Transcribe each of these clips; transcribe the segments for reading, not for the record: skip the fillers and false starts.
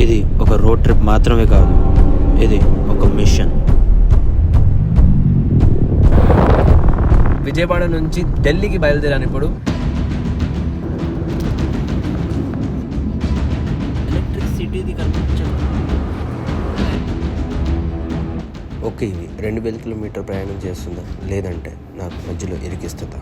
ఇది ఒక road trip మాత్రమే కాదు, ఇది ఒక మిషన్. విజయవాడ నుంచి ఢిల్లీకి బయలుదేరాను ఇప్పుడు. ఎలక్ట్రిసిటీది కనిపించదు. ఓకే, ఇది 2000 కిలోమీటర్ ప్రయాణం చేస్తుందా, లేదంటే నాకు మధ్యలో ఇరికిస్తుందా?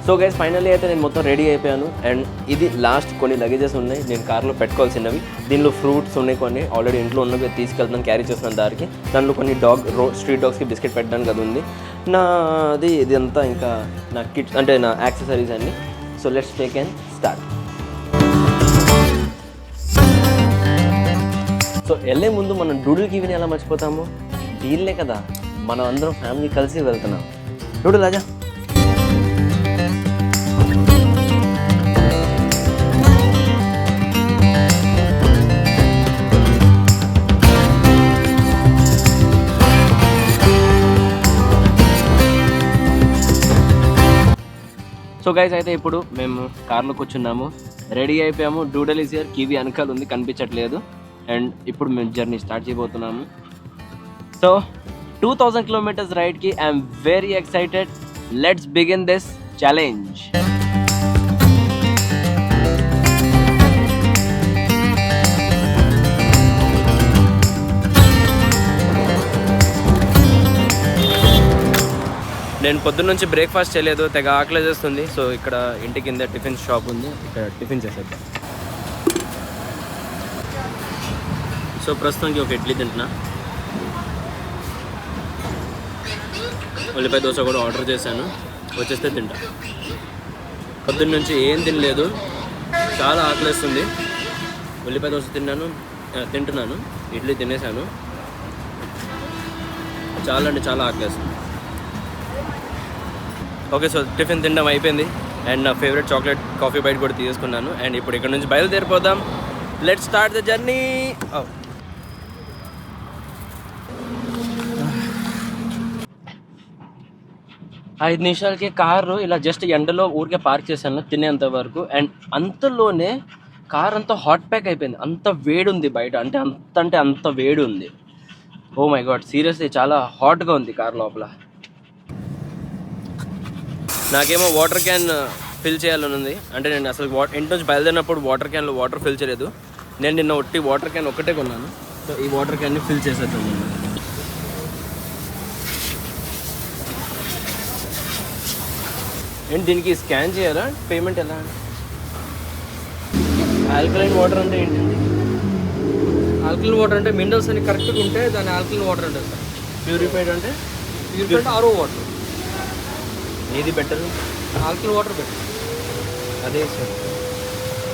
సో గైస్, ఫైనల్లీ అయితే నేను మొత్తం రెడీ అయిపోయాను. అండ్ ఇది లాస్ట్ కొన్ని లగేజెస్ ఉన్నాయి నేను కార్లో పెట్టుకోవాల్సినవి. దీనిలో ఫ్రూట్స్ ఉన్నాయి, కొన్ని ఆల్రెడీ ఇంట్లో ఉన్నవి తీసుకెళ్తున్నాను, క్యారీ చేస్తున్నాను దారికి. దాంట్లో కొన్ని స్ట్రీట్ డాగ్స్కి బిస్కెట్ పెట్టడానికి అది ఉంది. నాది ఇదంతా ఇంకా నా కిట్స్ అంటే నా యాక్సెసరీస్ అన్ని. So let's take and start. So వెళ్ళే ముందు మనం డూడుల్ కివిని ఎలా మర్చిపోతాము? డీల్లే కదా, మనం అందరం ఫ్యామిలీ కలిసి వెళ్తున్నాం. డూడుల్ రాజా. సో గైస్, అయితే ఇప్పుడు మేము కార్లో కూర్చున్నాము, రెడీ అయిపోయాము. డూడల్ ఈజ్ హియర్, కివి వెనకాల ఉంది, కనిపించట్లేదు. అండ్ ఇప్పుడు మేము జర్నీ స్టార్ట్ చేయబోతున్నాము. సో 2000 కిలోమీటర్స్ రైడ్కి I'm very excited. Let's begin this challenge. నేను పొద్దున్న నుంచి బ్రేక్ఫాస్ట్ చేయలేదు, తెగ ఆకలి చేస్తుంది. సో ఇక్కడ ఇంటి కింద టిఫిన్ షాప్ ఉంది, ఇక్కడ టిఫిన్ చేసేద్దాం. సో ప్రస్తుతానికి ఒక ఇడ్లీ తింటున్నా. ఉల్లిపాయ దోశ కూడా ఆర్డర్ చేశాను, వచ్చేస్తే తింటా. పొద్దున్న నుంచి ఏం తినలేదు, చాలా ఆకలిస్తుంది. ఉల్లిపాయ దోశ తింటున్నాను, ఇడ్లీ తినేసాను. చాలా అంటే చాలా ఆకలిస్తుంది. ఓకే, సో టిఫిన్ తినడం అయిపోయింది. అండ్ నా ఫేవరెట్ చాక్లెట్ కాఫీ బైట్ కూడా తీసుకున్నాను. అండ్ ఇప్పుడు ఇక్కడ నుంచి బయలుదేరిపోదాం. Let's start the journey. 5 నిమిషాలకి కారు ఇలా జస్ట్ ఎండలో ఊరికే పార్క్ చేశాను తినేంత వరకు. అండ్ అంతలోనే కార్ అంతా హాట్ ప్యాక్ అయిపోయింది. అంత వేడి ఉంది బయట, అంటే అంత వేడి ఉంది. ఓ మై గాడ్, సీరియస్లీ చాలా హాట్గా ఉంది కార్ లోపల. నాకేమో వాటర్ క్యాన్ ఫిల్ చేయాలని ఉంది. అంటే నేను అసలు ఇంటి నుంచి బయలుదేరినప్పుడు వాటర్ క్యాన్లో వాటర్ ఫిల్ చేయలేదు. నేను నిన్న ఒట్టి వాటర్ క్యాన్ ఒక్కటే కొన్నాను. సో ఈ వాటర్ క్యాన్ని ఫిల్ చేసేద్దాం. ఏంటి దీనికి స్కాన్ చేయాలా? పేమెంట్ ఎలా? ఆల్కలైన్ వాటర్ అంటే ఏంటండి? ఆల్కలైన్ వాటర్ అంటే మినరల్స్ అని కరెక్ట్గా ఉంటే దాన్ని ఆల్కలైన్ వాటర్ అంటారు సార్. ప్యూరిఫైడ్ అంటే ఆరో వాటర్. ఏది బెటర్? Alkaline water better. అదే సార్.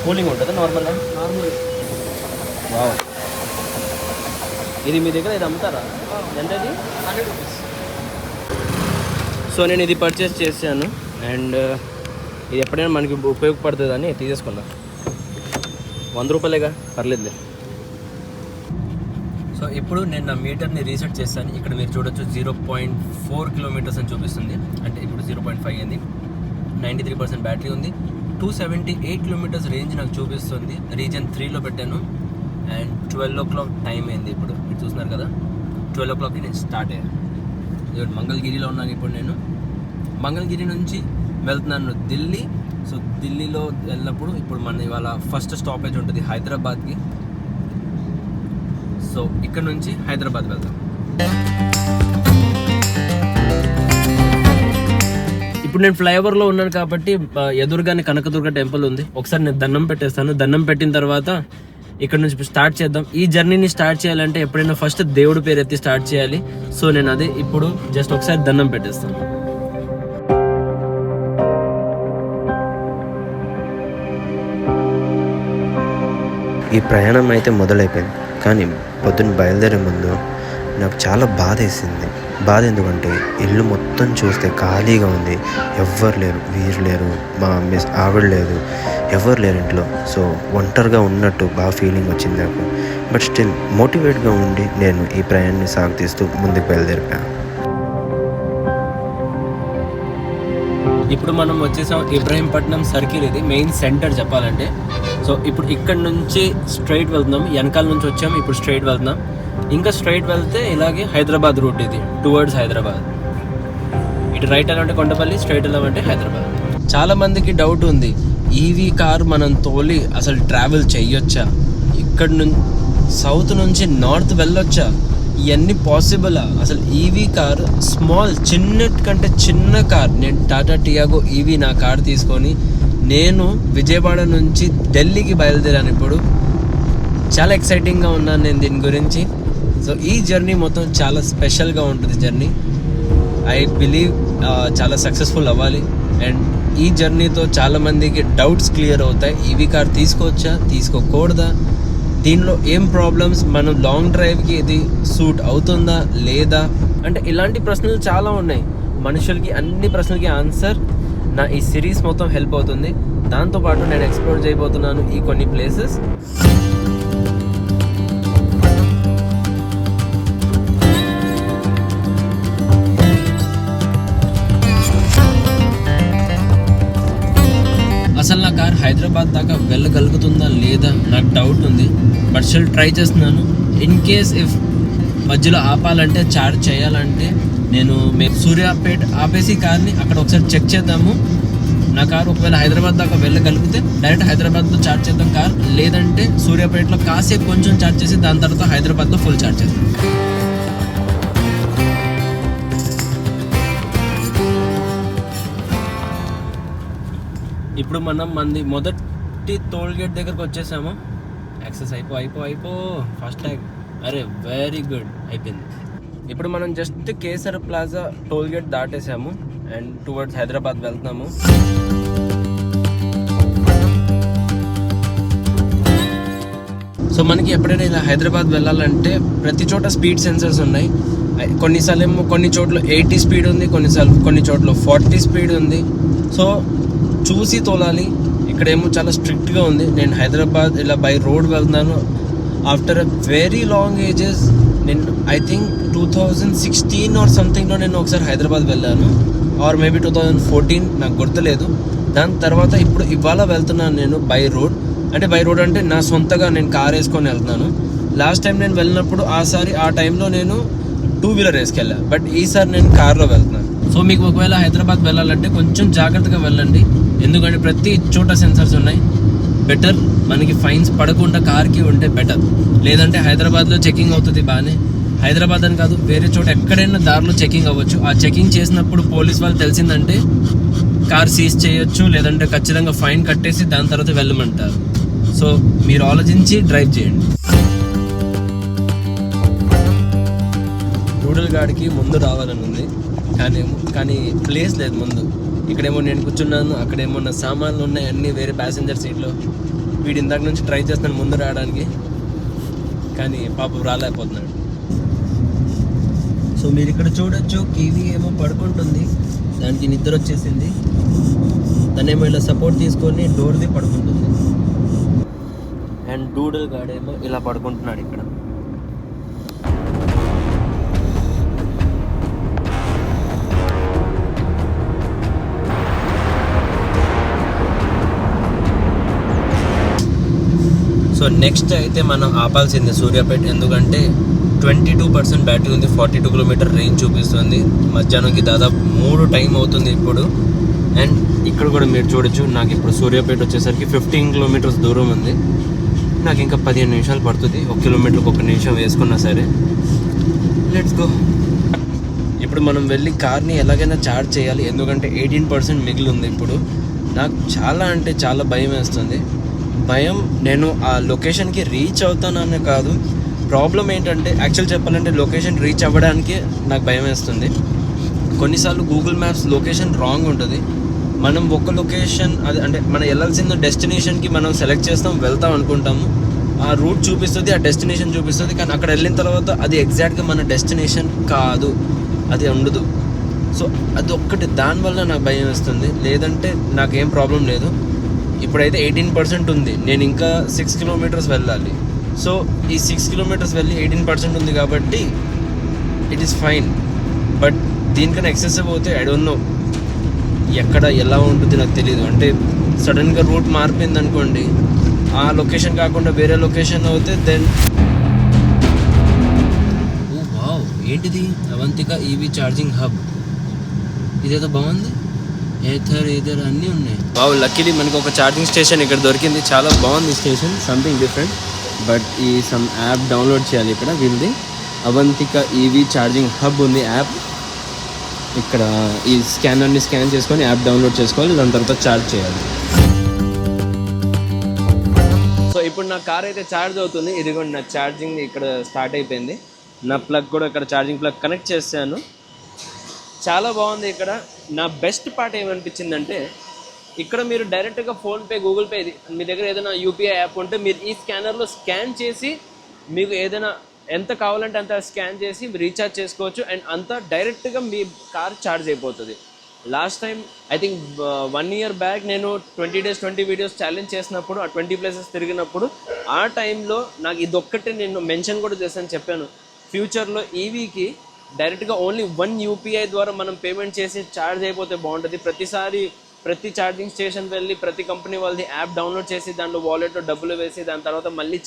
కూలింగ్ ఉంటుందా నార్మల్గా? నార్మల్. వావ్, ఇది మీ దగ్గర ఇది అమ్ముతారా? ఎంత అది? 100 రూపీస్. సో నేను ఇది పర్చేస్ చేశాను. అండ్ ఇది ఎప్పుడైనా మనకి ఉపయోగపడుతుందని తీసేసుకున్నా. 100 రూపాయలేగా, పర్లేదులే. సో ఇప్పుడు నేను నా మీటర్ని రీసెట్ చేశాను. ఇక్కడ మీరు చూడొచ్చు 0.4 కిలోమీటర్స్ అని చూపిస్తుంది. అంటే ఇప్పుడు 0.5 అయింది. 93% బ్యాటరీ ఉంది. 278 కిలోమీటర్స్ రేంజ్ నాకు చూపిస్తుంది. రీజన్ 3లో పెట్టాను. అండ్ 12 o'clock టైం అయింది. ఇప్పుడు మీరు చూస్తున్నారు కదా, 12 o'clockకి నేను స్టార్ట్ అయ్యాను. మంగళగిరిలో ఉన్నాను ఇప్పుడు. నేను మంగళగిరి నుంచి వెళ్తున్నాను ఢిల్లీ. సో ఢిల్లీలో వెళ్ళినప్పుడు ఇప్పుడు మన ఇవాళ ఫస్ట్ స్టాపేజ్ ఉంటుంది హైదరాబాద్కి. సో ఇక్కడ నుంచి హైదరాబాద్ వెళ్తాం. ఇప్పుడు నేను ఫ్లైఓవర్లో ఉన్నాను కాబట్టి ఎదురుగానే కనకదుర్గ టెంపుల్ ఉంది. ఒకసారి నేను దండం పెట్టేస్తాను. దండం పెట్టిన తర్వాత ఇక్కడ నుంచి స్టార్ట్ చేద్దాం. ఈ జర్నీని స్టార్ట్ చేయాలంటే ఎప్పుడైనా ఫస్ట్ దేవుడి పేరు ఎత్తి స్టార్ట్ చేయాలి. సో నేను అదే ఇప్పుడు జస్ట్ ఒకసారి దండం పెట్టేస్తాను. ఈ ప్రయాణం అయితే మొదలైపోయింది, కానీ పొద్దున్న బయలుదేరే ముందు నాకు చాలా బాధ వేసింది. బాధ ఎందుకంటే ఇల్లు మొత్తం చూస్తే ఖాళీగా ఉంది, ఎవ్వరు లేరు, వీరు లేరు, మా మిస్ ఆవిడ లేదు, ఎవరు లేరు ఇంట్లో. సో ఒంటరిగా ఉన్నట్టు బాగా ఫీలింగ్ వచ్చింది నాకు. బట్ స్టిల్ మోటివేట్గా ఉండి నేను ఈ ప్రయాణాన్ని సాగుతీస్తూ ముందుకు బయలుదేరిపోయాను. ఇప్పుడు మనం వచ్చేసాం ఇబ్రహీంపట్నం సర్కిల్. ఇది మెయిన్ సెంటర్ చెప్పాలంటే. సో ఇప్పుడు ఇక్కడ నుంచి స్ట్రైట్ వెళ్తున్నాం. వెనకాల నుంచి వచ్చాము, ఇప్పుడు స్ట్రైట్ వెళ్తున్నాం. ఇంకా స్ట్రైట్ వెళ్తే ఇలాగే హైదరాబాద్ రూట్ ఇది, టువర్డ్స్ హైదరాబాద్. ఇటు రైట్ వెళ్ళాలంటే కొండపల్లి, స్ట్రైట్ వెళ్ళామంటే హైదరాబాద్. చాలా మందికి డౌట్ ఉంది, ఈవీ కార్ మనం తోలి అసలు ట్రావెల్ చెయ్యొచ్చా, ఇక్కడ నుంచి సౌత్ నుంచి నార్త్ వెళ్ళొచ్చా, ఇవన్నీ పాసిబులా? అసలు ఈవీ కార్ స్మాల్, చిన్నకంటే చిన్న కార్. నేను టాటా టియాగో ఈవీ నా కార్ తీసుకొని నేను విజయవాడ నుంచి ఢిల్లీకి బయలుదేరాను. ఇప్పుడు చాలా ఎక్సైటింగ్గా ఉన్నాను నేను దీని గురించి. సో ఈ జర్నీ మొత్తం చాలా స్పెషల్గా ఉంటుంది జర్నీ. ఐ బిలీవ్ చాలా సక్సెస్ఫుల్ అవ్వాలి. అండ్ ఈ జర్నీతో చాలామందికి డౌట్స్ క్లియర్ అవుతాయి. ఈవీ కార్ తీసుకోవచ్చా, తీసుకోకూడదా, దీనిలో ఏం ప్రాబ్లమ్స్, మనం లాంగ్ డ్రైవ్కి ఇది సూట్ అవుతుందా లేదా, అంటే ఇలాంటి ప్రశ్నలు చాలా ఉన్నాయి. మనుషులకి అన్ని ప్రశ్నలకి ఆన్సర్ నా ఈ సిరీస్ మొత్తం హెల్ప్ అవుతుంది. దాంతోపాటు నేను ఎక్స్ప్లోర్ చేయబోతున్నాను ఈ కొన్ని ప్లేసెస్. అసలు నా కార్ హైదరాబాద్ దాకా వెళ్ళగలుగుతుందా లేదా నాకు డౌట్ ఉంది. బట్ స్టిల్ ట్రై చేస్తున్నాను. ఇన్ కేస్ ఇఫ్ మధ్యలో ఆపాలంటే, చార్జ్ చేయాలంటే, మేము సూర్యాపేట ఆపేసి కార్ని అక్కడ ఒకసారి చెక్ చేద్దాము. నా కార్ ఒకవేళ హైదరాబాద్ దాకా వెళ్ళగలిగితే డైరెక్ట్ హైదరాబాద్లో చార్జ్ చేద్దాం కార్. లేదంటే సూర్యాపేటలో కాసేపు కొంచెం చార్జ్ చేసి దాని తర్వాత హైదరాబాద్లో ఫుల్ చార్జ్ చేద్దాం. ఇప్పుడు మనం మొదటి టోల్ గేట్ దగ్గరకు వచ్చేసాము. యాక్సెస్ అయిపో ఫాస్ట్ ట్యాగ్. అరే వెరీ గుడ్, అయిపోయింది. ఇప్పుడు మనం just Kesar plaza toll gate దాటేసాము అండ్ టువర్డ్స్ హైదరాబాద్ వెళ్తున్నాము. సో మనకి ఎప్పుడైనా ఇలా హైదరాబాద్ వెళ్ళాలంటే ప్రతి చోట స్పీడ్ సెన్సర్స్ ఉన్నాయి. కొన్నిసార్లు ఏమో కొన్ని చోట్ల 80 స్పీడ్ ఉంది, కొన్ని చోట్ల 40 స్పీడ్ ఉంది. సో చూసి తోలాలి. ఇక్కడేమో చాలా స్ట్రిక్ట్గా ఉంది. నేను హైదరాబాద్ ఇలా బై రోడ్ వెళ్తున్నాను after a very long ages. నేను ఐ థింక్ 2016 ఆర్ సంథింగ్లో నేను ఒకసారి హైదరాబాద్ వెళ్ళాను, ఆర్ మేబీ 2014, నాకు గుర్తులేదు. దాని తర్వాత ఇప్పుడు ఇవాళ వెళ్తున్నాను నేను బై రోడ్. అంటే బై రోడ్ అంటే నా సొంతగా నేను కార్ వేసుకొని వెళ్తున్నాను. లాస్ట్ టైం నేను వెళ్ళినప్పుడు ఆ టైంలో నేను 2 వీలర్ వేసుకెళ్ళాను. బట్ ఈసారి నేను కార్లో వెళ్తున్నాను. సో మీకు ఒకవేళ హైదరాబాద్ వెళ్ళాలంటే కొంచెం జాగ్రత్తగా వెళ్ళండి. ఎందుకంటే ప్రతి చోట సెన్సర్స్ ఉన్నాయి. బెటర్ మనకి ఫైన్స్ పడకుండా కార్కి ఉంటే బెటర్. లేదంటే హైదరాబాద్లో చెకింగ్ అవుతుంది బాగానే. హైదరాబాద్ అని కాదు, వేరే చోట ఎక్కడైనా దారిలో చెకింగ్ అవ్వచ్చు. ఆ చెకింగ్ చేసినప్పుడు పోలీస్ వాళ్ళు తెలిసిందంటే కార్ సీజ్ చేయొచ్చు, లేదంటే ఖచ్చితంగా ఫైన్ కట్టేసి దాని తర్వాత వెళ్ళమంటారు. సో మీరు ఆలోచించి డ్రైవ్ చేయండి. రూడల్ గాడికి ముందు రావాలని ఉంది, కానీ ప్లేస్ లేదు ముందు. ఇక్కడేమో నేను కూర్చున్నాను, అక్కడేమో నా సామాన్లు ఉన్నాయి అన్నీ వేరే ప్యాసింజర్ సీట్లో. వీడి ఇందాక నుంచి ట్రై చేస్తున్నాను ముందు రావడానికి, కానీ పాపం రాలేకపోతున్నాడు. సో మీరు ఇక్కడ చూడొచ్చు, కివి ఏమో పడుకుంటుంది, దానికి నిద్ర వచ్చేసింది. తనేమో ఇలా సపోర్ట్ తీసుకొని డోర్ది పడుకుంటుంది. అండ్ డూడల్ గాడేమో ఇలా పడుకుంటున్నాడు ఇక్కడ. సో నెక్స్ట్ అయితే మనం ఆపాల్సిందే సూర్యాపేట. ఎందుకంటే 22% బ్యాటరీ ఉంది, 42 కిలోమీటర్ రేంజ్ చూపిస్తుంది. మధ్యాహ్నంకి దాదాపు 3 టైం అవుతుంది ఇప్పుడు. అండ్ ఇక్కడ కూడా మీరు చూడొచ్చు, నాకు ఇప్పుడు సూర్యాపేట వచ్చేసరికి 15 కిలోమీటర్స్ దూరం ఉంది. నాకు ఇంకా 15 నిమిషాలు పడుతుంది. 1 కిలోమీటర్కి 1 నిమిషం వేసుకున్నా సరే. Let's go. ఇప్పుడు మనం వెళ్ళి కార్ని ఎలాగైనా ఛార్జ్ చేయాలి, ఎందుకంటే 18% మిగిలి ఉంది. ఇప్పుడు నాకు చాలా అంటే చాలా భయం వేస్తుంది. భయం, నేను ఆ లొకేషన్కి రీచ్ అవుతాననే కాదు, ప్రాబ్లం ఏంటంటే యాక్చువల్ చెప్పాలంటే లొకేషన్ రీచ్ అవ్వడానికి నాకు భయం వేస్తుంది. కొన్నిసార్లు గూగుల్ మ్యాప్స్ లొకేషన్ రాంగ్ ఉంటుంది. మనం ఒక లొకేషన్ అది అంటే మనం వెళ్ళాల్సిన డెస్టినేషన్కి మనం సెలెక్ట్ చేస్తాం, వెళ్తాం అనుకుంటాము, ఆ రూట్ చూపిస్తుంది, ఆ డెస్టినేషన్ చూపిస్తుంది, కానీ అక్కడ వెళ్ళిన తర్వాత అది ఎగ్జాక్ట్గా మన డెస్టినేషన్ కాదు, అది ఉండదు. సో అది ఒక్కటి, దానివల్ల నాకు భయం వేస్తుంది. లేదంటే నాకేం ప్రాబ్లం లేదు. ఇప్పుడైతే 18% ఉంది, నేను ఇంకా 6 కిలోమీటర్స్ వెళ్ళాలి. సో ఈ 6 కిలోమీటర్స్ వెళ్ళి 18% ఉంది కాబట్టి ఇట్ ఈస్ ఫైన్. బట్ దీనికన్నా ఎక్సెసివ్ అవుతే ఐ డోంట్ నో ఎక్కడ ఎలా ఉంటుంది నాకు తెలియదు. అంటే సడన్గా రూట్ మారిపోయింది అనుకోండి, ఆ లొకేషన్ కాకుండా వేరే లొకేషన్ అవుతే దెన్ వావ్, ఏంటిది అవంతిక ఈవీ ఛార్జింగ్ హబ్, ఇదేదో బాగుంది. ఏథర్ అన్నీ ఉన్నాయి. వావ్, లక్కీలీ మనకు ఒక ఛార్జింగ్ స్టేషన్ ఇక్కడ దొరికింది. చాలా బాగుంది స్టేషన్, సంథింగ్ డిఫరెంట్. బట్ ఈ సమ్ యాప్ డౌన్లోడ్ చేయాలి. ఇక్కడ వీళ్ళది అవంతిక ఈవీ ఛార్జింగ్ హబ్ ఉంది యాప్. ఇక్కడ ఈ స్కానర్ని స్కాన్ చేసుకొని యాప్ డౌన్లోడ్ చేసుకోవాలి, దాని తర్వాత ఛార్జ్ చేయాలి. సో ఇప్పుడు నా కార్ అయితే ఛార్జ్ అవుతుంది. ఇది కూడా నా ఛార్జింగ్ ఇక్కడ స్టార్ట్ అయిపోయింది. నా ప్లగ్ కూడా ఇక్కడ ఛార్జింగ్ ప్లగ్ కనెక్ట్ చేశాను. చాలా బాగుంది. ఇక్కడ నా బెస్ట్ పార్ట్ ఏమనిపించిందంటే, ఇక్కడ మీరు డైరెక్ట్గా ఫోన్పే, గూగుల్ పే, మీ దగ్గర ఏదైనా యూపీఐ యాప్ ఉంటే మీరు ఈ స్కానర్లో స్కాన్ చేసి మీకు ఏదైనా ఎంత కావాలంటే అంత స్కాన్ చేసి రీఛార్జ్ చేసుకోవచ్చు. అండ్ అంతా డైరెక్ట్గా మీ కార్ ఛార్జ్ అయిపోతుంది. Last time I think 1 year back నేను 20 days 20 videos ఛాలెంజ్ చేసినప్పుడు, ఆ 20 places తిరిగినప్పుడు, ఆ టైంలో నాకు ఇదొక్కటే నేను మెన్షన్ కూడా చేశాను, చెప్పాను ఫ్యూచర్లో ఈవీకి డైరెక్ట్గా ఓన్లీ 1 UPI ద్వారా మనం పేమెంట్ చేసి ఛార్జ్ అయిపోతే బాగుంటుంది. ప్రతిసారి ప్రతి ఛార్జింగ్ స్టేషన్ వెళ్ళి ప్రతి కంపెనీ వాళ్ళది యాప్ డౌన్లోడ్ చేసి దాంట్లో వాలెట్లో డబ్బులు వేసి దాని తర్వాత మళ్ళీ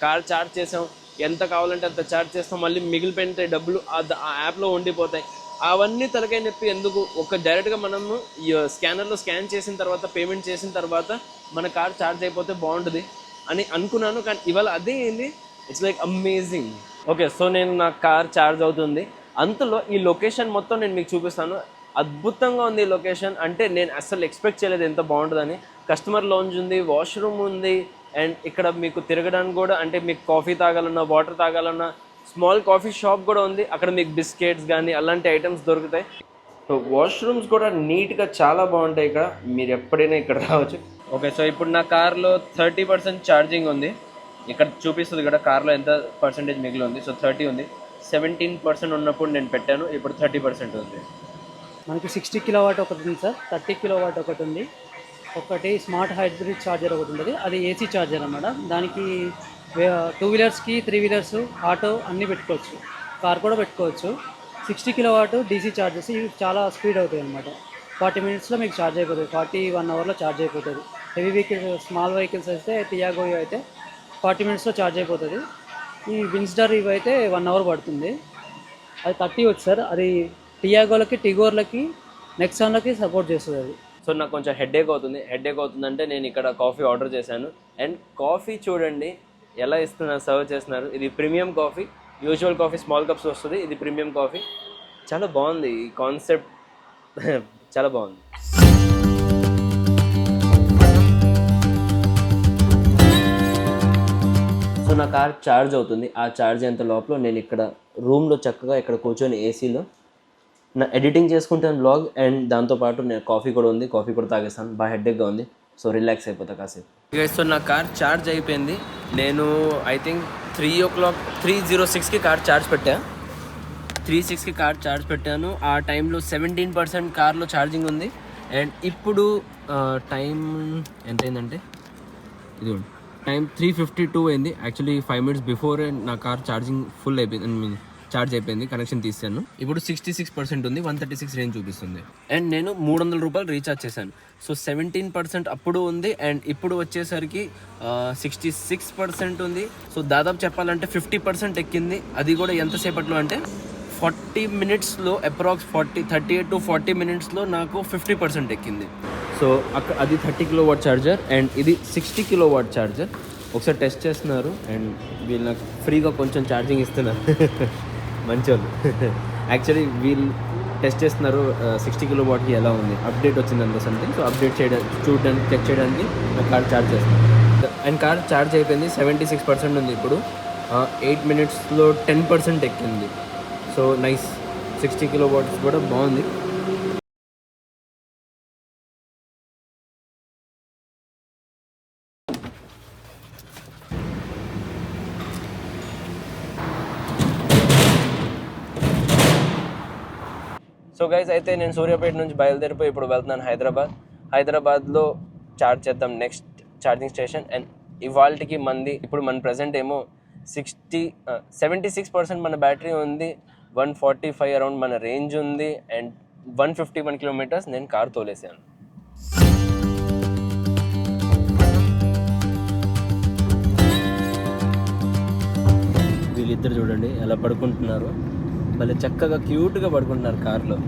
కార్ ఛార్జ్ చేసాం, ఎంత కావాలంటే అంత ఛార్జ్ చేస్తాం, మళ్ళీ మిగిలిపోయిన డబ్బులు ఆ యాప్లో ఉండిపోతాయి. అవన్నీ తలకాయ నొప్పి ఎందుకు? ఒక డైరెక్ట్గా మనము స్కానర్లో స్కాన్ చేసిన తర్వాత, పేమెంట్ చేసిన తర్వాత మన కార్ ఛార్జ్ అయిపోతే బాగుంటుంది అని అనుకున్నాను. కానీ ఇవాళ అదే ఏంది, it's like amazing. Okay, so నేను నా కార్ ఛార్జ్ అవుతుంది. అంతలో ఈ లొకేషన్ మొత్తం నేను మీకు చూపిస్తాను. అద్భుతంగా ఉంది ఈ లొకేషన్. అంటే నేను అస్సలు ఎక్స్పెక్ట్ చేయలేదు ఎంత బాగుంటుందని. కస్టమర్ లాంజ్ ఉంది, వాష్రూమ్ ఉంది, అండ్ ఇక్కడ మీకు తిరగడానికి కూడా, అంటే మీకు కాఫీ తాగాలన్నా, వాటర్ తాగాలన్నా స్మాల్ కాఫీ షాప్ కూడా ఉంది. అక్కడ మీకు బిస్కెట్స్ కానీ అలాంటి ఐటమ్స్ దొరుకుతాయి. సో వాష్రూమ్స్ కూడా నీట్గా చాలా బాగుంటాయి. ఇక్కడ మీరు ఎప్పుడైనా ఇక్కడ రావచ్చు. ఓకే, సో ఇప్పుడు నా కార్లో 30% ఛార్జింగ్ ఉంది. ఇక్కడ చూపిస్తుంది కదా కార్లో ఎంత పర్సెంటేజ్ మిగిలి ఉంది. సో 30 ఉంది. 17% ఉన్నప్పుడు నేను పెట్టాను, ఇప్పుడు 30% ఉంది. మనకి 60 kW ఒకటి ఉంది సార్, 30 kW ఒకటి ఉంది. ఒకటి స్మార్ట్ హైబ్రిడ్ ఛార్జర్ ఒకటి ఉంటుంది, అది ఏసీ ఛార్జర్ అన్నమాట. దానికి 2 wheelersకి 3 wheelers ఆటో అన్నీ పెట్టుకోవచ్చు, కార్ కూడా పెట్టుకోవచ్చు. 60 kW డీసీ ఛార్జెస్, ఇవి చాలా స్పీడ్ అవుతాయి అనమాట. 40 minutesలో మీకు ఛార్జ్ అయిపోతుంది, 41 hourలో ఛార్జ్ అయిపోతుంది. హెవీ వెహికల్స్, స్మాల్ వెహికల్స్ అయితే టియాగో అయితే 40 minutesలో ఛార్జ్ అయిపోతుంది. ఈ విన్స్టర్ ఇవి అయితే 1 hour పడుతుంది. అది 30 వచ్చి సార్, అది టియాగోలకి, టిగోర్లకి, నెక్సాన్లకి సపోర్ట్ చేస్తుంది అది. సో నాకు కొంచెం హెడేక్ అవుతుందంటే నేను ఇక్కడ కాఫీ ఆర్డర్ చేశాను. అండ్ కాఫీ చూడండి ఎలా ఇస్తున్నారు, సర్వ్ చేస్తున్నారు. ఇది premium coffee. Usual coffee small cups వస్తుంది, ఇది ప్రీమియం కాఫీ. చాలా బాగుంది ఈ కాన్సెప్ట్, చాలా బాగుంది. సో నా కార్ ఛార్జ్ అవుతుంది. ఆ ఛార్జ్ అయ్యేంత లోపల నేను ఇక్కడ రూమ్లో చక్కగా ఇక్కడ కూర్చొని ఏసీలో నా ఎడిటింగ్ చేసుకుంటాను బ్లాగ్. అండ్ దాంతోపాటు నేను కాఫీ కూడా ఉంది, కాఫీ కూడా తాగేస్తాను. బాగా హెడ్ఏక్గా ఉంది, సో రిలాక్స్ అయిపోతా కాసేపు. సో నా కార్ ఛార్జ్ అయిపోయింది. నేను ఐ థింక్ 3:06కి కార్ ఛార్జ్ పెట్టా. 3:06కి కార్ ఛార్జ్ పెట్టాను. ఆ టైంలో 17% కార్లో ఛార్జింగ్ ఉంది. అండ్ ఇప్పుడు టైం ఎంత అయిందంటే, ఇది టైం 3:52 అయింది. యాక్చువల్లీ 5 minutes బిఫోరే నా కార్ ఛార్జింగ్ ఫుల్ అయిపోయింది, ఛార్జ్ అయిపోయింది. కనెక్షన్ తీసాను. ఇప్పుడు 66% ఉంది, 136 రేంజ్ చూపిస్తుంది. అండ్ నేను 300 రూపాయలు రీఛార్జ్ చేశాను. సో 17% అప్పుడు ఉంది, అండ్ ఇప్పుడు వచ్చేసరికి 66% ఉంది. సో దాదాపు చెప్పాలంటే 50% ఎక్కింది. అది కూడా ఎంతసేపట్లో అంటే 40 మినిట్స్లో అప్రాక్స్ 38 to 40 మినిట్స్లో నాకు 50% ఎక్కింది. సో అక్కడ అది 30 kW ఛార్జర్ అండ్ ఇది 60 kW ఛార్జర్. ఒకసారి టెస్ట్ చేస్తున్నారు అండ్ వీళ్ళు నాకు ఫ్రీగా కొంచెం ఛార్జింగ్ ఇస్తున్నారు. మంచోళ్ళు. యాక్చువల్లీ వీళ్ళు టెస్ట్ చేస్తున్నారు 60 kWకి ఎలా ఉంది, అప్డేట్ వచ్చిందంటే సంథింగ్. సో అప్డేట్ చూడడానికి చెక్ చేయడానికి నా కార్ ఛార్జ్ చేస్తున్నాను. అండ్ కార్ ఛార్జ్ అయిపోయింది, 76% ఉంది ఇప్పుడు. 8 మినిట్స్లో 10% ఎక్కింది. సో నైస్, 60 kW కూడా బాగుంది. సో గైస్, అయితే నేను సూర్యాపేట నుంచి బయలుదేరిపోయి ఇప్పుడు వెళ్తున్నాను హైదరాబాద్లో ఛార్జ్ చేద్దాం నెక్స్ట్ ఛార్జింగ్ స్టేషన్. అండ్ ఇవాళకి ఇప్పుడు మన ప్రజెంట్ ఏమో 76% మన బ్యాటరీ ఉంది, 145 అరౌండ్ మన రేంజ్ ఉంది అండ్ 151 కిలోమీటర్స్ నేను కార్ తోలేసాను. వీళ్ళిద్దరు చూడండి ఎలా పడుకుంటున్నారు, భలే చక్కగా క్యూట్గా పడుకుంటున్నారు కార్లో.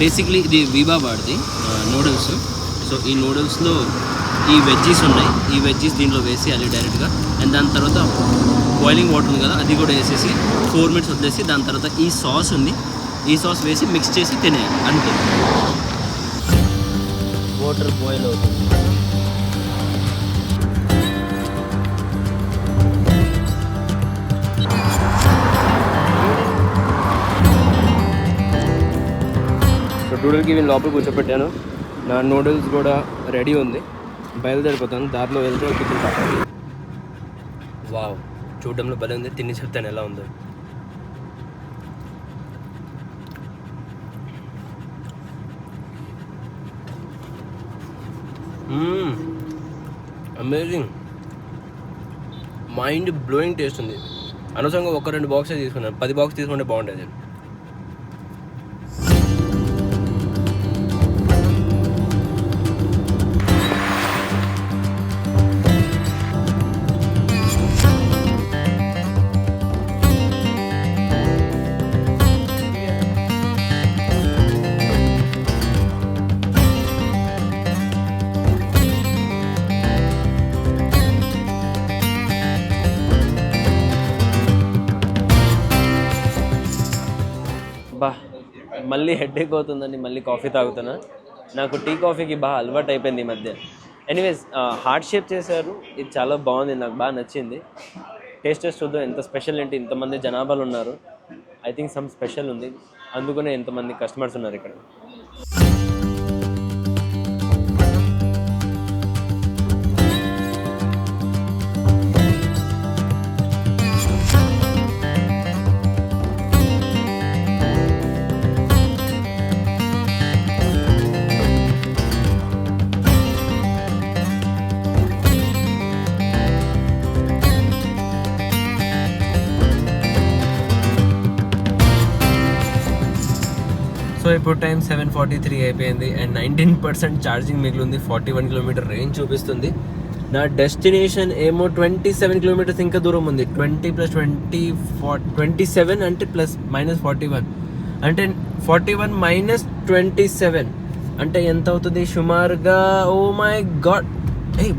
బేసిక్లీ ఇది వీబా వాడిది నూడిల్స్. సో ఈ నూడిల్స్లో ఈ వెజ్జీస్ ఉన్నాయి, ఈ వెజ్జీస్ దీంట్లో వేసేయాలి డైరెక్ట్గా. అండ్ దాని తర్వాత బాయిలింగ్ వాటర్ ఉంది కదా, అది కూడా వేసేసి 4 minutes వదిలేసి దాని తర్వాత ఈ సాస్ ఉంది, ఈ సాస్ వేసి మిక్స్ చేసి తినేయాలి అంతే. వాటర్ బాయిల్ అవుతుంది. నూడిల్కి వీళ్ళు లోపల కూర్చోపెట్టాను, నా నూడిల్స్ కూడా రెడీ ఉంది, బయలుదేరిపోతాను. దారిలో వెళ్తే కిచెన్ పట్టాలి. వావ్, చూడడంలో భలే ఉంది, తిని చెప్తాను ఎలా ఉందో. అమేజింగ్, మైండ్ బ్లోయింగ్ టేస్ట్ ఉంది. అనవసరంగా 1-2 బాక్సే తీసుకున్నాను, 10 బాక్స్ తీసుకుంటే బాగుంటుంది. మళ్ళీ హెడేక్ అవుతుందని మళ్ళీ కాఫీ తాగుతున్నా. నాకు టీ కాఫీకి బాగా అలవాటు అయిపోయింది ఈ మధ్య. ఎనీవేస్, హార్ట్ షేప్ చేశారు, ఇది చాలా బాగుంది, నాకు బాగా నచ్చింది. టేస్ట్ చూద్దాం ఎంత స్పెషల్ ఏంటి. ఇంతమంది జనాభాలు ఉన్నారు, ఐ థింక్ సమ్ స్పెషల్ ఉంది, అందుకనే ఎంతమంది కస్టమర్స్ ఉన్నారు ఇక్కడ. సో ఇప్పుడు టైం 7:43 అయిపోయింది అండ్ 19% ఛార్జింగ్ మిగిలింది. 41 కిలోమీటర్ రేంజ్ చూపిస్తుంది. నా డెస్టినేషన్ ఏమో 27 కిలోమీటర్స్ ఇంకా దూరం ఉంది. 20 + 20 27 అంటే +-41 అంటే 41 - 27 అంటే ఎంత అవుతుంది సుమారుగా? Oh my god,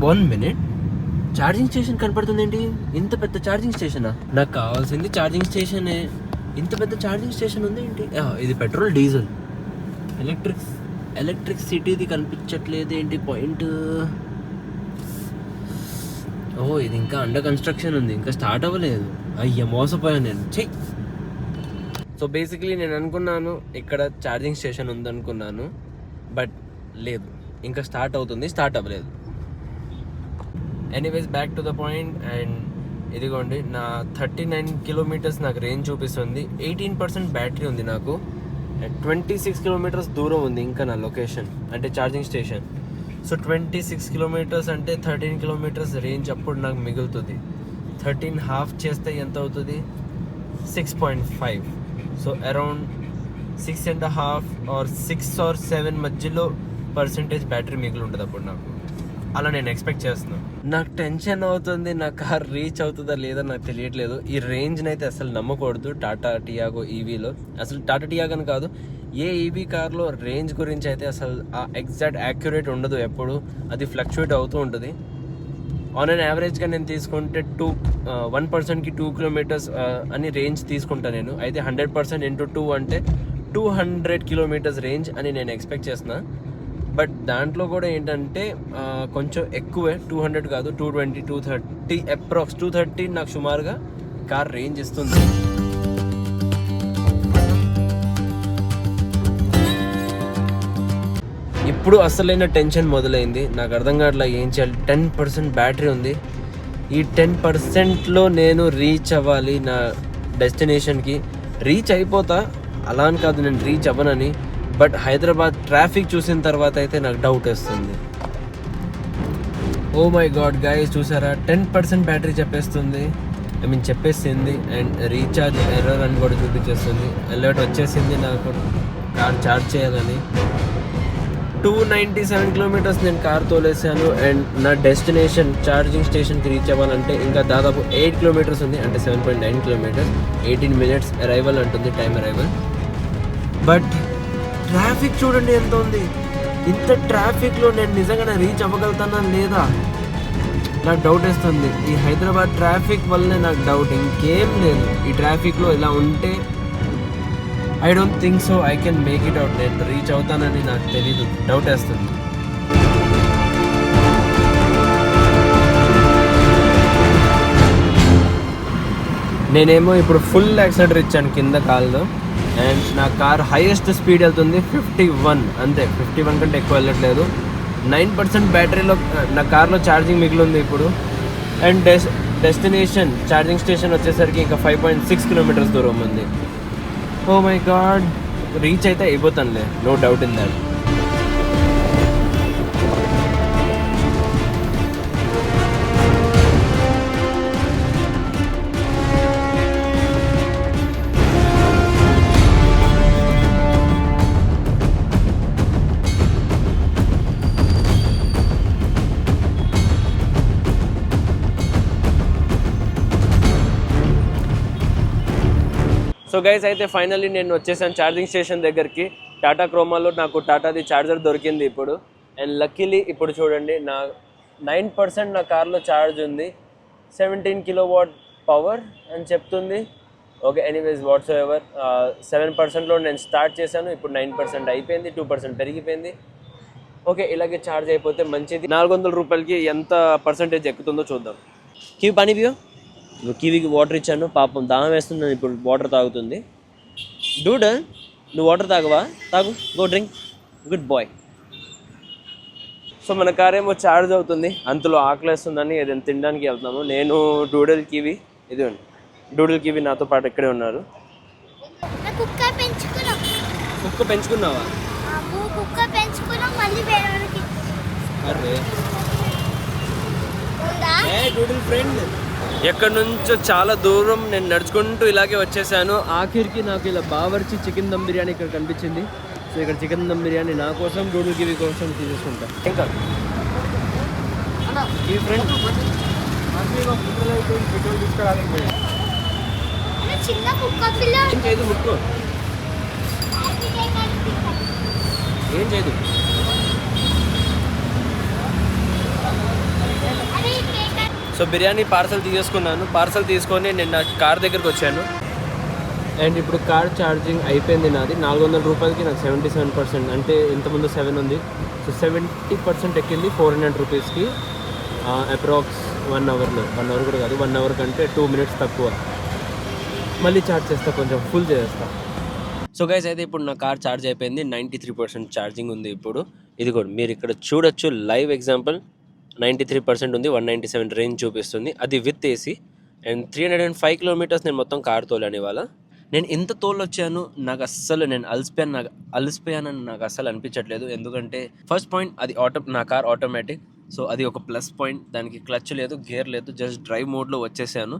1 minute, charging station కనపడుతుంది ఏంటి? ఇంత పెద్ద ఛార్జింగ్ స్టేషనా? నాకు కావాల్సింది ఛార్జింగ్ స్టేషనే, ఇంత పెద్ద ఛార్జింగ్ స్టేషన్ ఉంది ఏంటి? ఇది పెట్రోల్, డీజిల్, ఎలక్ట్రిసిటీది కనిపించట్లేదు ఏంటి పాయింట్? ఓహో, ఇది ఇంకా అండర్ కన్స్ట్రక్షన్ ఉంది, ఇంకా స్టార్ట్ అవ్వలేదు. అయ్యా, మోసపోయాను నేను. చెయ్యి. సో బేసిక్లీ నేను అనుకున్నాను ఇక్కడ ఛార్జింగ్ స్టేషన్ ఉందనుకున్నాను, బట్ లేదు, ఇంకా స్టార్ట్ అవుతుంది, స్టార్ట్ అవ్వలేదు. Anyways, back to the point. And ఇదిగోండి నా 39 కిలోమీటర్స్ నాకు రేంజ్ చూపిస్తుంది. 18% బ్యాటరీ ఉంది నాకు. 26 కిలోమీటర్స్ దూరం ఉంది ఇంకా నా లొకేషన్ అంటే ఛార్జింగ్ స్టేషన్. సో 26 కిలోమీటర్స్ అంటే 13 కిలోమీటర్స్ రేంజ్ అప్పుడు నాకు మిగులుతుంది. 13 హాఫ్ చేస్తే ఎంత అవుతుంది? 6.5. సో అరౌండ్ 6.5 ఆర్ 6 ఆర్ 7 మధ్యలో పర్సెంటేజ్ బ్యాటరీ మిగిలి ఉంటుంది అప్పుడు నాకు. అలా నేను ఎక్స్పెక్ట్ చేస్తున్నాను. నాకు టెన్షన్ అవుతుంది, నా కార్ రీచ్ అవుతుందా లేదా నాకు తెలియట్లేదు. ఈ రేంజ్ని అయితే అసలు నమ్మకూడదు టాటా టియాగో ఈవీలో. అసలు టాటా టియాగో అని కాదు, ఏ ఈవీ కార్లో రేంజ్ గురించి అయితే అసలు ఆ ఎగ్జాక్ట్ యాక్యురేట్ ఉండదు. ఎప్పుడు అది ఫ్లక్చువేట్ అవుతూ ఉంటుంది. ఆన్ అండ్ యావరేజ్గా నేను తీసుకుంటే 1%కి 2 కిలోమీటర్స్ అని రేంజ్ తీసుకుంటాను నేను. అయితే 100% ఇంటూ 2 అంటే 200 కిలోమీటర్స్ రేంజ్ అని నేను ఎక్స్పెక్ట్ చేస్తున్నా. బట్ దాంట్లో కూడా ఏంటంటే కొంచెం ఎక్కువే, 200 కాదు, 220, 230 అప్రాక్స్ 230 నాకు సుమారుగా కార్ రేంజ్ ఇస్తుంది. ఇప్పుడు అసలైన టెన్షన్ మొదలైంది. నాకు అర్థం కావట్లా ఏం చేయాలి. 10% బ్యాటరీ ఉంది. ఈ 10%లో నేను రీచ్ అవ్వాలి నా డెస్టినేషన్కి. రీచ్ అయిపోతా, అలా అని కాదు నేను రీచ్ అవ్వనని. బట్ హైదరాబాద్ ట్రాఫిక్ చూసిన తర్వాత అయితే నాకు డౌట్ వస్తుంది. ఓ మై గాడ్ గైస్, చూసారా 10% బ్యాటరీ చెప్పేస్తుంది. చెప్పేసింది. అండ్ రీఛార్జ్ ఎర్రర్ అని కూడా చూపించేస్తుంది. అలర్ట్ వచ్చేసింది నాకు కార్ ఛార్జ్ చేయాలని. 297 కిలోమీటర్స్ నేను కార్ తోలేసాను. అండ్ నా డెస్టినేషన్ ఛార్జింగ్ స్టేషన్కి రీచ్ అవ్వాలంటే ఇంకా దాదాపు 8 కిలోమీటర్స్ ఉంది, అంటే 7.9 కిలోమీటర్స్. 18 minutes అరైవల్ అంటుంది, టైం అరైవల్. బట్ ట్రాఫిక్ చూడండి ఎంత ఉంది. ఇంత ట్రాఫిక్లో నేను నిజంగా రీచ్ అవ్వగలుగుతానా లేదా నాకు డౌట్ వేస్తుంది. ఈ హైదరాబాద్ ట్రాఫిక్ వల్లనే నాకు డౌట్, ఇంకేం లేదు. ఈ ట్రాఫిక్లో ఇలా ఉంటే I don't think so I can make it out. నేను రీచ్ అవుతానని నాకు తెలీదు, డౌట్ వేస్తుంది. నేనేమో ఇప్పుడు ఫుల్ యాక్సిడెంట్ ఇచ్చాను కింద కాల్లో. అండ్ నా కార్ హైయెస్ట్ స్పీడ్ వెళ్తుంది 51, అంతే. 51 కంటే ఎక్కువ వెళ్ళట్లేదు. 9% బ్యాటరీలో నా కార్లో ఛార్జింగ్ మిగిలి ఉంది ఇప్పుడు. అండ్ డెస్టినేషన్ ఛార్జింగ్ స్టేషన్ వచ్చేసరికి ఇంకా 5.6 కిలోమీటర్స్ దూరం ఉంది. ఓ మై గాడ్, రీచ్ అయితే అయిపోతానులే, no doubt in that. So guys, అయితే ఫైనల్లీ నేను వచ్చేసాను ఛార్జింగ్ స్టేషన్ దగ్గరికి. టాటా క్రోమాలో నాకు టాటాది ఛార్జర్ దొరికింది ఇప్పుడు. అండ్ లక్కీలీ ఇప్పుడు చూడండి నా 9% నా కార్లో ఛార్జ్ ఉంది. 17 కిలోవాట్ పవర్ అని చెప్తుంది. Okay, anyways whatsoever. 7%లో నేను స్టార్ట్ చేశాను, ఇప్పుడు 9% అయిపోయింది, 2% పెరిగిపోయింది. ఓకే, ఇలాగే ఛార్జ్ అయిపోతే మంచిది. 400 రూపాయలకి ఎంత పర్సంటేజ్ ఎక్కుతుందో చూద్దాం. కివి పానీ పియో. కివికి వాటర్ ఇచ్చాను, పాపం దాహం వేస్తుంది, ఇప్పుడు వాటర్ తాగుతుంది. డూడ్, నువ్వు వాటర్ తాగవా? తాగు, go drink, good boy. So మన కార్ ఏమో ఛార్జ్ అవుతుంది, అంతలో ఆకలేస్తుందని ఏదైనా తినడానికి వెళ్తున్నాము. నేను డూడల్ కివి, ఇదిగోండి డూడల్ కివి నాతో పాటు ఇక్కడే ఉన్నారు. కుక్క పెంచుకున్నావా? అరే డూడల్ ఫ్రెండ్. ఎక్కడి నుంచో చాలా దూరం నేను నడుచుకుంటూ ఇలాగే వచ్చేసాను. ఆఖరికి నాకు ఇలా బావర్చి చికెన్ దమ్ బిర్యానీ ఇక్కడ కనిపించింది. సో ఇక్కడ చికెన్ దమ్ బిర్యానీ నా కోసం, డూడల్ కివి కోసం తీసేసుకుంటా. ఇంకా ఈ ఫ్రెండ్ ఏం చేయదు, ముక్కో ఏం చేయదు. సో బిర్యానీ పార్సల్ తీసేసుకున్నాను. పార్సల్ తీసుకొని నేను నా కార్ దగ్గరికి వచ్చాను. అండ్ ఇప్పుడు కార్ ఛార్జింగ్ అయిపోయింది నాది. 400 రూపాయలకి నాకు 77%, అంటే ఇంతకుముందు 7 ఉంది. సో 70% ఎక్కింది 400 రూపీస్కి. అప్రాక్స్ 1 అవర్లో, 1 అవర్ కూడా కాదు, 1 అవర్ కంటే 2 minutes తక్కువ. మళ్ళీ ఛార్జ్ చేస్తా, కొంచెం ఫుల్ చేస్తా. సో గైస్, అయితే ఇప్పుడు నా కార్ ఛార్జ్ అయిపోయింది. 93% ఛార్జింగ్ ఉంది ఇప్పుడు. ఇది కూడా మీరు ఇక్కడ చూడొచ్చు, లైవ్ ఎగ్జాంపుల్. 93% ఉంది, 197 రేంజ్ చూపిస్తుంది, అది విత్ ఏసీ. అండ్ 305 కిలోమీటర్స్ నేను మొత్తం కార్ తోలాను ఇవాళ. నేను ఎంత తోలొచ్చాను నాకు అస్సలు నేను అలసిపోయానని నాకు అస్సలు అనిపించట్లేదు. ఎందుకంటే ఫస్ట్ పాయింట్ అది నా కార్ ఆటోమేటిక్. సో అది ఒక ప్లస్ పాయింట్. దానికి క్లచ్ లేదు, గేర్ లేదు, జస్ట్ డ్రైవ్ మోడ్లో వచ్చేసాను.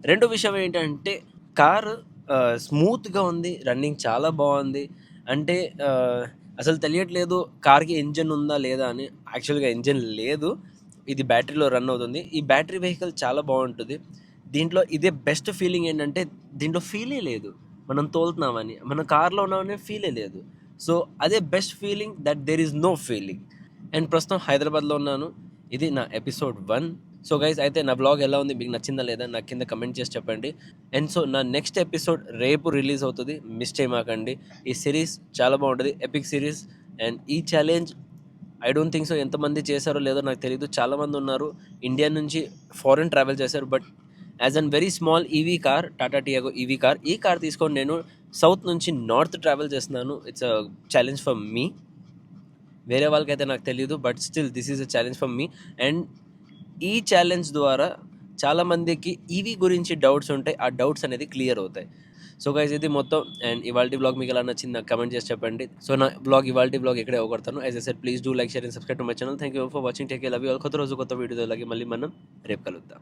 రెండో విషయం ఏంటంటే కారు స్మూత్గా ఉంది, రన్నింగ్ చాలా బాగుంది. అంటే అసలు తెలియట్లేదు కార్కి ఇంజన్ ఉందా లేదా అని. యాక్చువల్గా ఇంజన్ లేదు, ఇది బ్యాటరీలో రన్ అవుతుంది. ఈ బ్యాటరీ వెహికల్ చాలా బాగుంటుంది. దీంట్లో ఇదే బెస్ట్ ఫీలింగ్ ఏంటంటే దీంట్లో ఫీలే లేదు మనం తోలుతున్నామని, మన కార్లో ఉన్నామని ఫీలే లేదు. సో అదే best feeling, that there is no feeling. And ప్రస్తుతం హైదరాబాద్లో ఉన్నాను. ఇది నా ఎపిసోడ్ 1. సో గైస్, అయితే నా బ్లాగ్ ఎలా ఉంది, మీకు నచ్చిందా లేదా నాకు కింద కమెంట్ చేసి చెప్పండి. అండ్ సో నా నెక్స్ట్ ఎపిసోడ్ రేపు రిలీజ్ అవుతుంది, మిస్ చేయమాకండి. ఈ సిరీస్ చాలా బాగుంటుంది, ఎపిక్ సిరీస్. అండ్ ఈ challenge I don't think so ఎంతమంది చేశారో లేదో నాకు తెలియదు. చాలామంది ఉన్నారు ఇండియా నుంచి ఫారెన్ ట్రావెల్ చేశారు. But as an very small EV car, Tata Tiago EV car, ఈ కార్ తీసుకొని నేను సౌత్ నుంచి నార్త్ ట్రావెల్ చేస్తున్నాను. It's a challenge for me. వేరే వాళ్ళకైతే నాకు తెలియదు, but still this is a challenge for me. And ఈ ఛాలెంజ్ ద్వారా చాలామందికి ఈవీ గురించి డౌట్స్ ఉంటాయి, ఆ డౌట్స్ అనేది క్లియర్ అవుతాయి. సో గైస్, ఇది మొత్తం. అండ్ ఇవాల్టి బ్లాగ్ మీకు ఎలా నచ్చింది నాకు కమెంట్ చేసి చెప్పండి. సో నా ఇవాల్టి బ్లాగ్ ఇక్కడే అవగొడతాను. As I said, please do like, share and subscribe to my channel. Thank you for watching. Take care, love you all. కొత్త రోజు కొత్త వీడియో మళ్ళీ మనం రేపు కలుద్దాం.